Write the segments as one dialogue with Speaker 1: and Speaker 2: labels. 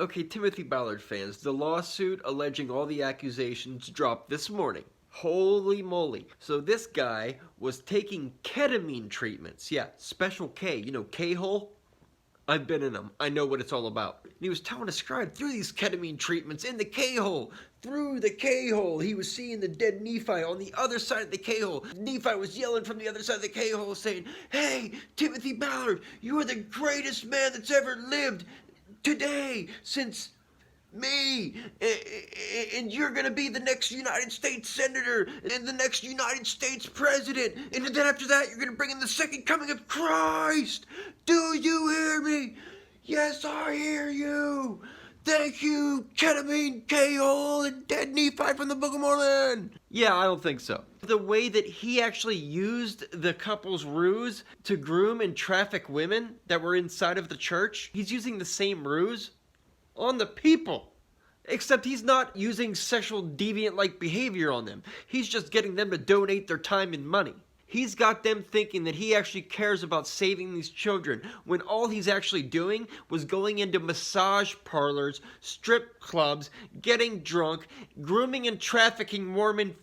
Speaker 1: Okay, Timothy Ballard fans, the lawsuit alleging all the accusations dropped this morning. Holy moly. So this guy was taking ketamine treatments. Yeah, special K. You know, K-hole? I've been in them. I know what it's all about. And he was telling a scribe through these ketamine treatments in the K-hole. Through the K-hole. He was seeing the dead Nephi on the other side of the K-hole. Nephi was yelling from the other side of the K-hole saying, "Hey, Timothy Ballard, you are the greatest man that's ever lived today since me, and you're gonna be the next United States Senator and the next United States President, and then after that you're gonna bring in the second coming of Christ. Do you hear me? Yes, I hear you. Thank you, ketamine, K-hole, and dead Nephi from the Book of Mormon." Yeah, I don't think so. The way that he actually used the couple's ruse to groom and traffic women that were inside of the church, he's using the same ruse on the people. Except he's not using sexual deviant-like behavior on them. He's just getting them to donate their time and money. He's got them thinking that he actually cares about saving these children, when all he's actually doing was going into massage parlors, strip clubs, getting drunk, grooming and trafficking Mormon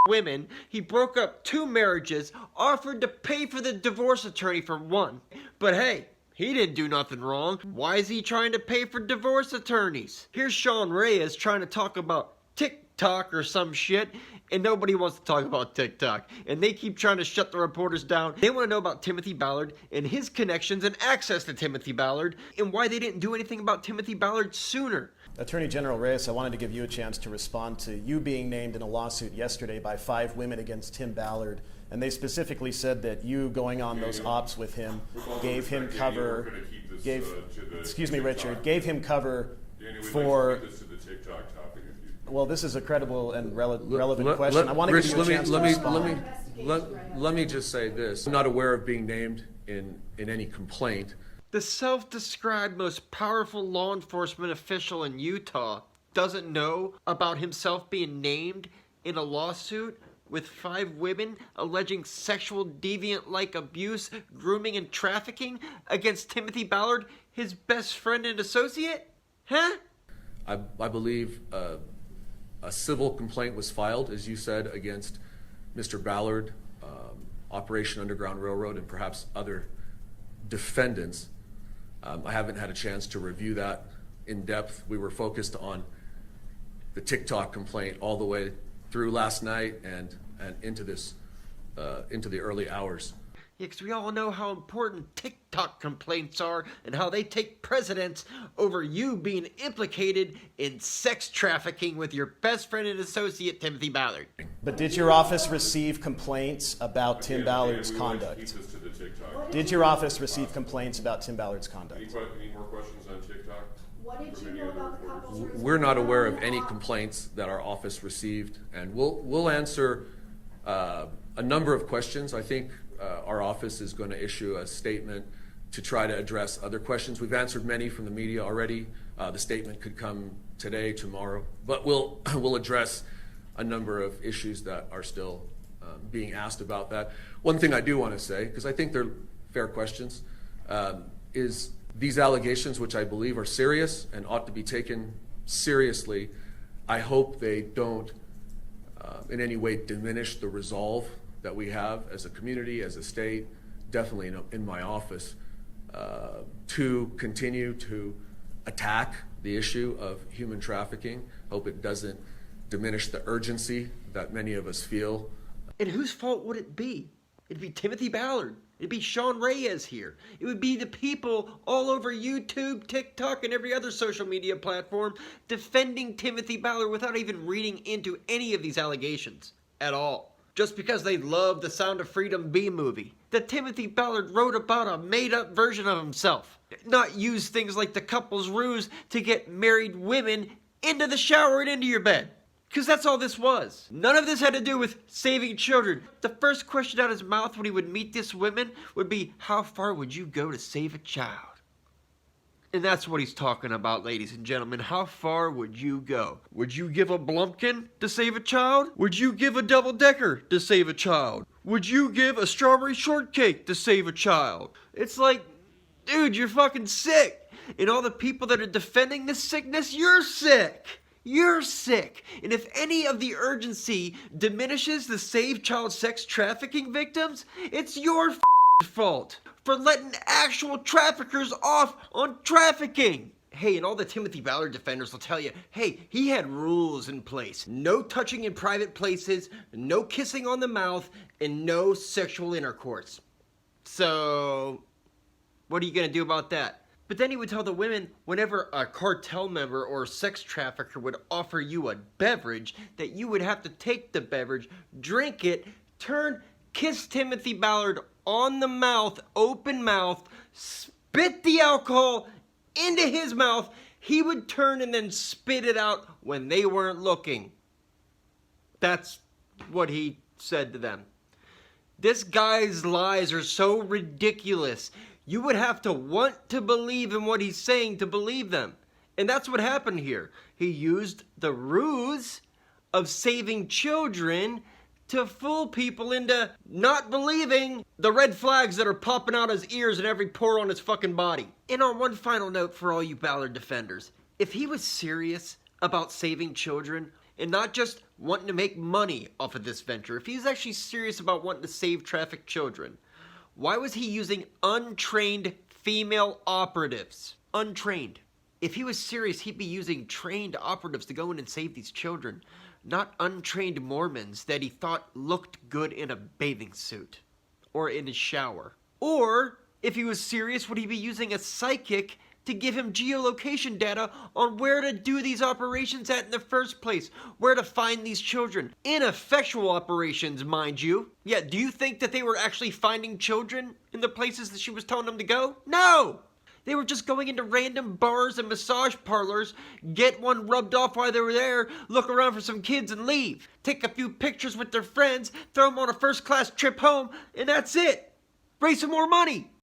Speaker 1: women. He broke up 2 marriages, offered to pay for the divorce attorney for one. But hey, he didn't do nothing wrong. Why is he trying to pay for divorce attorneys? Here's Sean Reyes trying to talk about TikTok or some shit, and nobody wants to talk about TikTok. And they keep trying to shut the reporters down. They want to know about Timothy Ballard and his connections and access to Timothy Ballard, and why they didn't do anything about Timothy Ballard sooner.
Speaker 2: Attorney General Reyes, I wanted to give you a chance to respond to you being named in a lawsuit yesterday by 5 women against Tim Ballard. And they specifically said that you going on those ops with him gave him cover, gave him cover for... Well, this is a credible and relevant question. I want to give you a chance to respond.
Speaker 3: Let me just say this. I'm not aware of being named in any complaint.
Speaker 1: The self-described most powerful law enforcement official in Utah doesn't know about himself being named in a lawsuit with 5 women alleging sexual deviant-like abuse, grooming, and trafficking against Timothy Ballard, his best friend and associate? Huh?
Speaker 3: I believe a civil complaint was filed, as you said, against Mr. Ballard, Operation Underground Railroad, and perhaps other defendants. I haven't had a chance to review that in depth. We were focused on the TikTok complaint all the way through last night and into the early hours.
Speaker 1: Yeah, because we all know how important TikTok complaints are and how they take precedence over you being implicated in sex trafficking with your best friend and associate, Timothy Ballard.
Speaker 2: But did your office receive complaints about Tim Ballard's conduct? Did your office receive complaints about Tim Ballard's conduct?
Speaker 4: Any more questions on TikTok?
Speaker 5: What did you know about the couple's ruse?
Speaker 3: We're not aware of any complaints that our office received, and we'll answer a number of questions. I think our office is going to issue a statement to try to address other questions. We've answered many from the media already. The statement could come today, tomorrow, but we'll address a number of issues that are still being asked about that. One thing I do want to say, because I think they're fair questions, is these allegations, which I believe are serious and ought to be taken seriously, I hope they don't in any way diminish the resolve that we have as a community, as a state, definitely in my office, to continue to attack the issue of human trafficking. Hope it doesn't diminish the urgency that many of us feel.
Speaker 1: And whose fault would it be? It'd be Timothy Ballard. It'd be Sean Reyes here. It would be the people all over YouTube, TikTok, and every other social media platform defending Timothy Ballard without even reading into any of these allegations at all. Just because they love the Sound of Freedom B movie that Timothy Ballard wrote about a made-up version of himself. Not use things like the couple's ruse to get married women into the shower and into your bed. Because that's all this was. None of this had to do with saving children. The first question out of his mouth when he would meet this woman would be, how far would you go to save a child? And that's what he's talking about, ladies and gentlemen. How far would you go? Would you give a Blumpkin to save a child? Would you give a double-decker to save a child? Would you give a strawberry shortcake to save a child? It's like, Dude, you're fucking sick. And all the people that are defending this sickness, you're sick. You're sick. And if any of the urgency diminishes the save child sex trafficking victims, it's your fault for letting actual traffickers off on trafficking. Hey, and all the Timothy Ballard defenders will tell you, hey, he had rules in place. No touching in private places, no kissing on the mouth, and no sexual intercourse. So, what are you gonna do about that? But then he would tell the women, whenever a cartel member or sex trafficker would offer you a beverage, that you would have to take the beverage, drink it, kiss Timothy Ballard on the mouth, open mouth, spit the alcohol into his mouth. He would turn and then spit it out when they weren't looking. That's what he said to them. This guy's lies are so ridiculous. You would have to want to believe in what he's saying to believe them. And that's what happened here. He used the ruse of saving children to fool people into not believing the red flags that are popping out his ears and every pore on his fucking body. And on one final note for all you Ballard defenders, if he was serious about saving children and not just wanting to make money off of this venture, if he's actually serious about wanting to save trafficked children, why was he using untrained female operatives? Untrained. If he was serious, he'd be using trained operatives to go in and save these children, not untrained Mormons that he thought looked good in a bathing suit or in his shower. Or, if he was serious, would he be using a psychic to give him geolocation data on where to do these operations at in the first place, where to find these children? Ineffectual operations, mind you. Yeah, do you think that they were actually finding children in the places that she was telling them to go? No! They were just going into random bars and massage parlors, get one rubbed off while they were there, look around for some kids and leave. Take a few pictures with their friends, throw them on a first-class trip home, and that's it. Raise some more money.